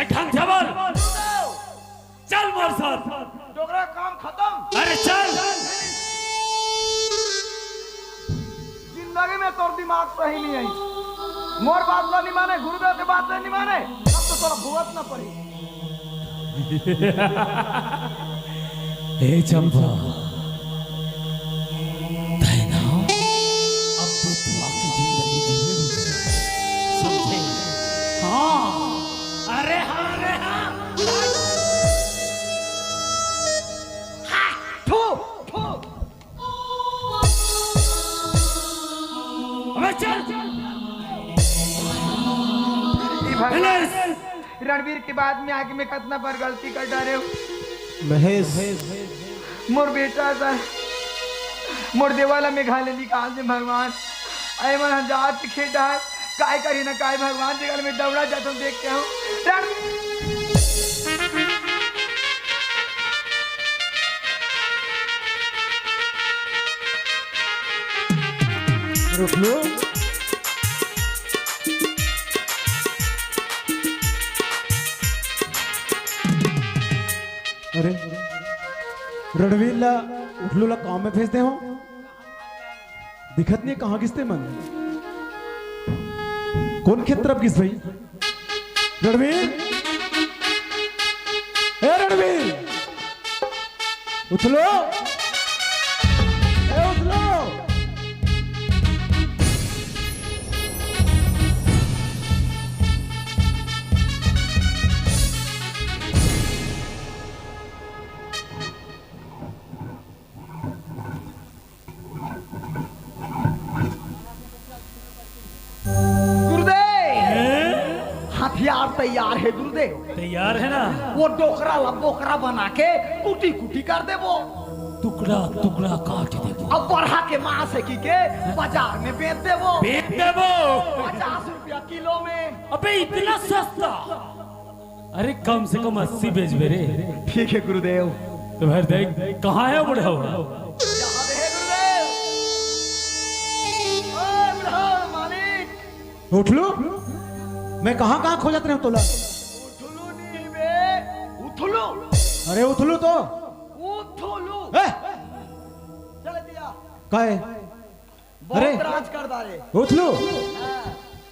ढंग से बोल। चल मोर साथ। डोगरा काम खत्म। अरे चल। जिंदगी में तोर दिमाग सही नहीं आई। मोर बात नहीं माने, गुरुदेव के बात नहीं माने, अब तो तोरा भुगत ना पड़ी। हे चंपा, कहना अब तो तू आपकी जिंदगी जीने समझे? हाँ, अरे हाँ, अरे हाँ। थू, थू। अबे चल। रणवीर के बाद में आगे में कितना बार गलती कर डाले हो। महेश मोर बेटा था, मोर देवाला में घाले निकाल दे भगवान। अरे मन हजार खेटा है, काय करी ना काय भगवान जगह में दौड़ा जाता हूँ, देखते हूँ। रुक लो। अरे रणवीर ला उठलो ला काम में भेजते हो, दिखत नहीं कहाँ किसते मन कौन खेत तरफ किस भाई? रणवीर, ए रणवीर उठलो, ए उठलो। हथियार तैयार है गुरुदेव। तैयार है ना? वो डोकरा लबोकरा बना के कुटी कुटी कर दे, वो टुकड़ा टुकड़ा काट दे वो। अब बढ़ा के मांस की के बाजार में बेच दे वो। बेच दे वो 50 रुपया किलो में। अबे इतना सस्ता? अरे कम से कम 80 बेच मेरे। ठीक है गुरुदेव। तो फिर देख कहाँ है बुढ़ा हुआ? यहाँ है गुरुदेव। ओए बुढ़ा मालिक, उठ लो। मैं कहाँ कहाँ खो जाते रहे तोला? उठलू नहीं बे, उठलू। अरे उठलू तो उठलू। चल दिया। काय? अरे राज कर दारे। उठलू।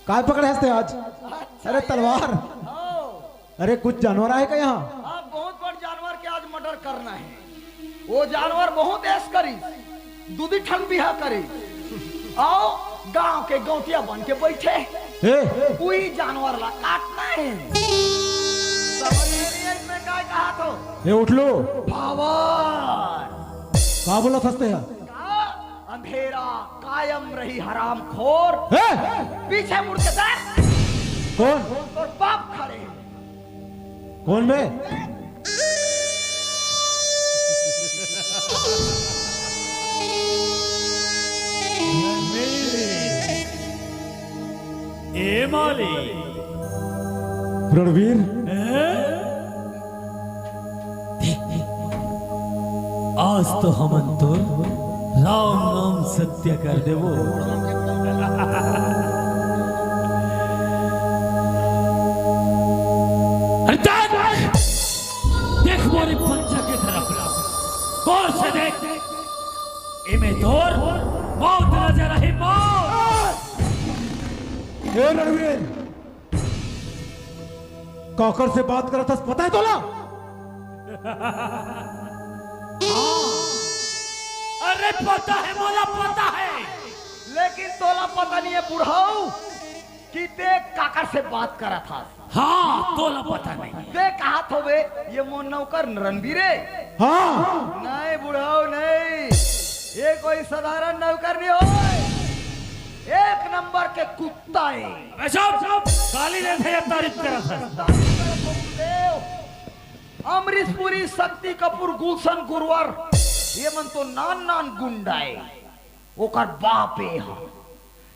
काय पकड़े हंसते आज? अरे तलवार। अरे कुछ जानवर आए क्या यहाँ? अब बहुत बड़ जानवर के आज मर्डर करना है। वो जानवर बहुत ऐश करी, दूधी ठंग बिहा करी। आओ गांव के गौतिया बन के बैठे, कोई जानवर ला काटना है। समझ नहीं आई इसमें क्या कहा तो? ये उठ लो। पावर। कहाँ बोला फंसते हैं? अंधेरा कायम रही हराम खोर। पीछे मुड़ के देख। कौन? और बाप खड़े। कौन बे? ए माली रणवीर, आज तो हमन तो राम नाम सत्य कर देवो। देख मोरे पंचा के तरफ गौर से देख। इमे तोर मौत नजर रही, मौत। ए रणवीर, काकर से बात कर था पता है तोला? अरे पता है, मोला पता है, लेकिन तोला पता नहीं है बुढ़ाऊ कि ते काकर से बात करा था। हाँ तोला पता नहीं। ते कहा थो बे ये मोन नौकर रणवीरे? हाँ नहीं बुढ़ाऊ नहीं, ये कोई साधारण नौकर नहीं हो, एक नंबर के कुत्ता है। गाली दे थे, तारीफ करा था। अमरीश पुरी, शक्ति कपूर, गुलशन गुरवर, ये मन तो नान नान गुंडा है। ओकर बाप है।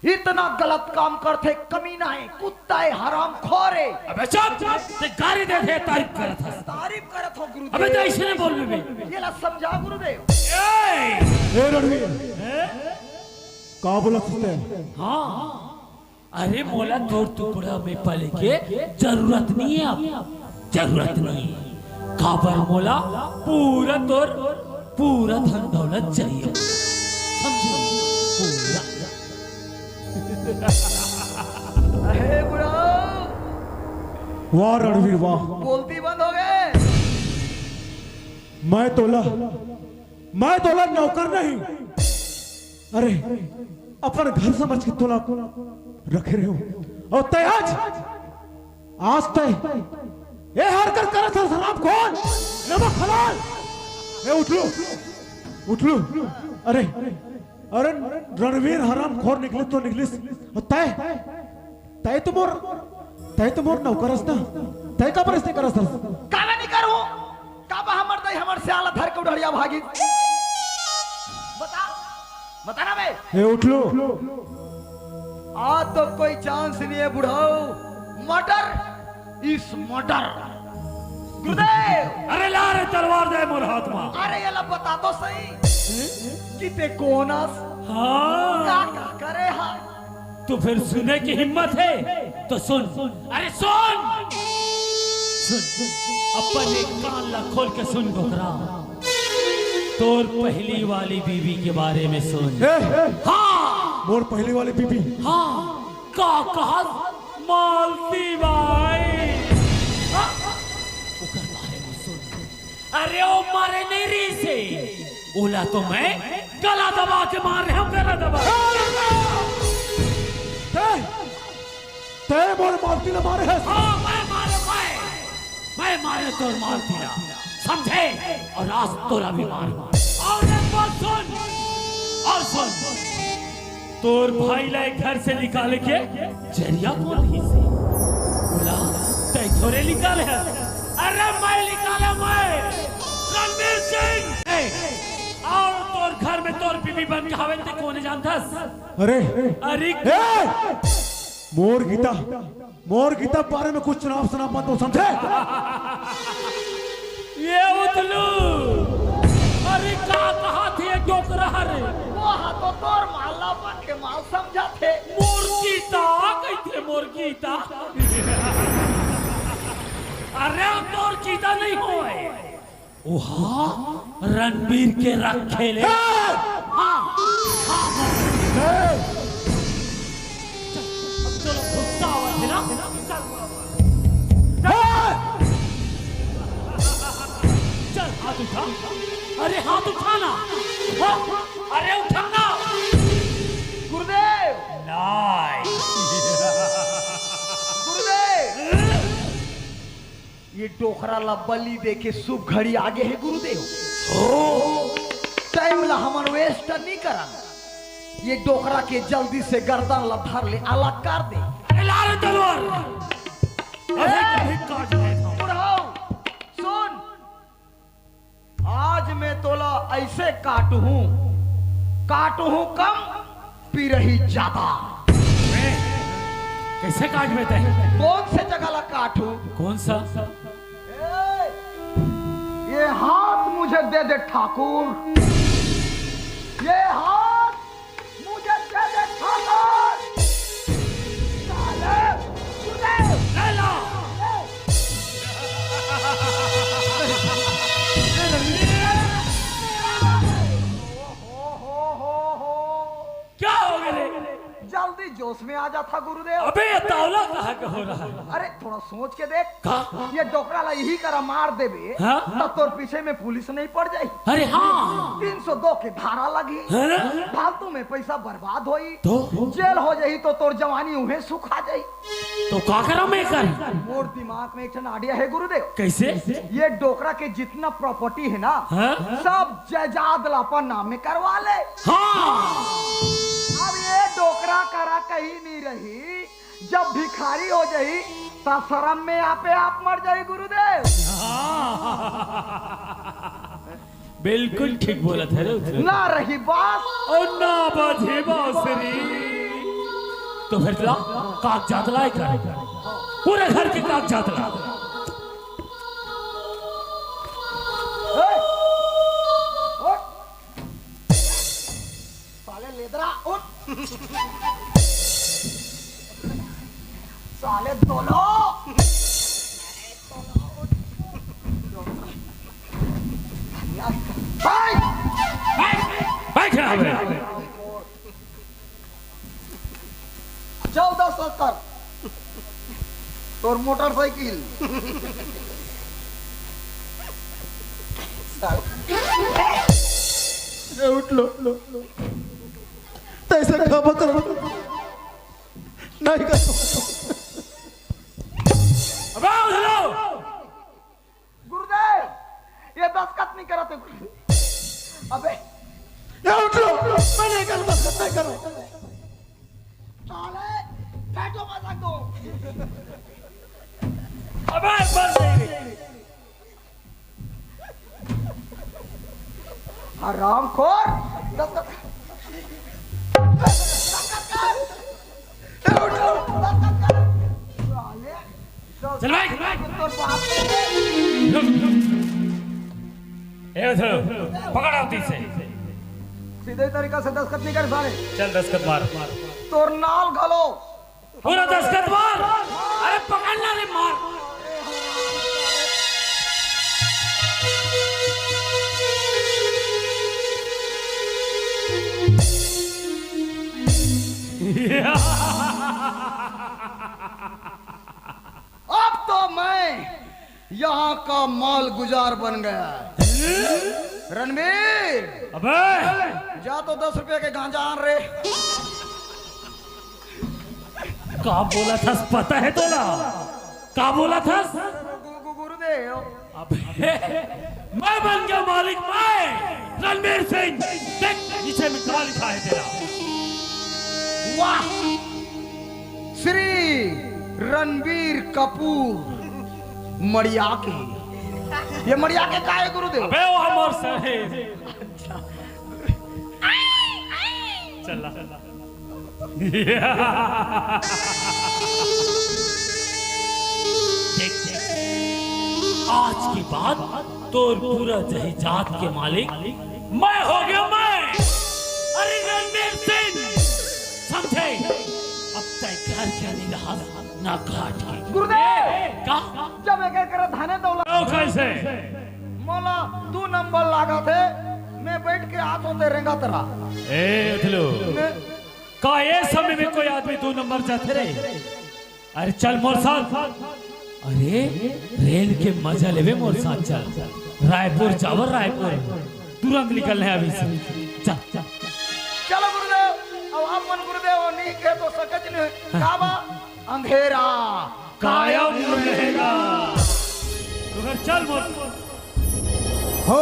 इतना गलत काम करते, कमीना है, कुत्ता है, हराम खोर है। अबे चुप, ते गाली दे थे, तारीफ करा था। तारीफ करत हो गुरुदेव। अबे तो ऐसे नहीं बोल बे। ये ला समझा गुरुदेव। ए रणवीर, कहाँ बोला सकते हैं? हाँ अरे मोला तोर टुकड़ा में पल के जरूरत नहीं है अब, जरूरत नहीं है। काबर मोला पूरा तोर पूरा धन दौलत चाहिए, समझे? पूरा। अरे बुढ़ा, वाह रणवीर वाह, बोलती बंद हो गए। मैं तोला नौकर नहीं, अरे अपन घर समझ के तोला रखे रहे हो। और तय आज तय ये हरकत कर शराब कौन नमक हलाल, ए उठ लो। अरे रणवीर हराम खोर निकले तो निकलिस। और तय तो मोर नौकरस ना, तय का परस्ते करस काला नहीं करू, काबा हमर दई हमर से आला धर के उड़िया भागी। बता ना बे। ए उठ लो। आज तो कोई चांस नहीं है बुढ़ाओ, मर्डर इस मर्डर। गुरुदेव, अरे ला रे तलवार दे मोर हाथ में। अरे ये ला बता तो सही कि ते कौनस हाँ का करे हा। तो फिर सुने की हिम्मत है तो सुन। अरे सुन अपन एक कान ला खोल के सुन घोकरा, तोर पहली वाली बीवी के बारे में सुन। हाँ मोर पहली वाली बीबी, हाँ का कहा मालती बाई, ओकर बारे में सुन। अरे ओ मारे नहीं रही से ओला तो मैं गला दबा के मार रहे हूँ, गला दबा। तय मोर मालती ने मारे है। हाँ मैं मारे तोर मालती ना, समझे? और आज तोरा भी मार। और एक बात सुन, और सुन, तोर भाई लाई घर से निकाले के जरिया कौन ही से बोला तय थोड़े निकाले है। अरे मैं निकाले, मैं रणवीर सिंह। और तोर घर में तोर बीबी बन के हवे ते कौन जानथस? अरे मोर गीता बारे में कुछ चुनाव सुना मत, तो समझे? ये उतलू, अरे का कहा थे डोकरा रे? वो तो तोर माला बन के माल समझा थे। मुर्गीता कहते मुर्गीता। अरे तोर गीता नहीं होए, ओहा रणवीर के रखे ले। हाँ चलो गुस्सा हुआ थे ना, चल हाथ उठा। अरे हाथ उठाना, अरे उठाना। गुरुदेव, ये डोखरा ला बलि दे के शुभ घड़ी आगे है गुरुदेव। टाइम ला हमन वेस्ट नहीं करा, ये डोखरा के जल्दी से गर्दन ला धर ले, अलग कर दे। अरे ला रे तलवार। अरे कभी काट ले था। बुढ़ाओ सुन, आज मैं तोला ऐसे काटू कम, पी रही ज्यादा। कैसे काट बेटे हैं? कौन से जगह ला काटू? कौन सा? ये हाथ मुझे दे दे ठाकुर, ये हाथ मुझे दे दे ठाकुर। ले ला। क्या हो गया? जल्दी जोश में आ जा था गुरुदेव। अबे ये तावला कहाँ का हो रहा है? अरे थोड़ा सोच के देख, कहाँ? ये डोकरा ला यही करा मार देवे, हाँ? तब तोर पीछे में पुलिस नहीं पड़ जाई। अरे हाँ 302 के धारा लगी, है ना? फालतू में पैसा बर्बाद होई, तो जेल हो जाई तो तोर जवानी उन्हें सुखा जाई। तो क्या करा मैं कर? मोर दिमाग में एक आइडिया है गुरुदेव। कैसे? ये डोकरा के जितना प्रॉपर्टी है ना, हाँ? सब जायदाद ला अपन नाम में करवा ले। हाँ अब ये डोकरा करा कहीं नहीं रही, जब भिखारी हो जाई तब शर्म में आपे आप मर जाई गुरुदेव। बिल्कुल ठीक बोला था रे उधर। ना रही बात और ना बाजे बांसुरी। तो फिर ला कागजात लाए कर, पूरे घर के कागजात ला। साले लेदरा उठ। साले दोलो बैठ रहा है 1470 तोर मोटरसाइकिल उठ लो तैसे काम कर नहीं कर गुरुदेव ये दस्खत नहीं करते गुरुदेव अबे उठ लो मैं नहीं कर दस्खत नहीं करो साले बैठो मत दो अबे बस आराम खोर दस्खत कर उठ लो दस्खत कर साले चल भाई तोर बाप पकड़ आवती से सीधे तरीका से दस्खत नहीं कर साले चल दस्खत मार तोर नाल घलो पूरा दस्खत मार अरे पकड़ना रे मार अब तो मैं यहाँ का माल गुजार बन गया रणवीर अबे जा तो 10 रुपए के गांजा आन रे का बोला था पता है तोला का बोला था गुरुदेव अबे मैं बन गया मालिक मैं रणवीर सिंह देख नीचे में क्या लिखा है तेरा वाह श्री रणवीर कपूर मड़िया के ये मड़िया के का है गुरुदेव अबे वो हमार सर है चला देख आज के बाद तोर पूरा जहीजात के मालिक मैं हो गया मैं अरे रणवीर सिंह समझे अब तक घर के नहीं रहा ना घाट के गुरुदेव का जब एक कर धाने दौला कैसे मोला 2 नंबर लागा थे मैं बैठ के हाथ होते रेंगा तेरा ए उठलो का ये समय में कोई आदमी 2 नंबर जाते रहे अरे चल मोर साथ अरे रेल के मजा लेवे मोर साथ चल रायपुर जावर रायपुर तुरंत निकलना है अभी से चल चल चलो गुरुदेव अब आप मन गुरुदेव नहीं के तो सकच नहीं काबा अंधेरा कायम रहेगा तो चल मोर हो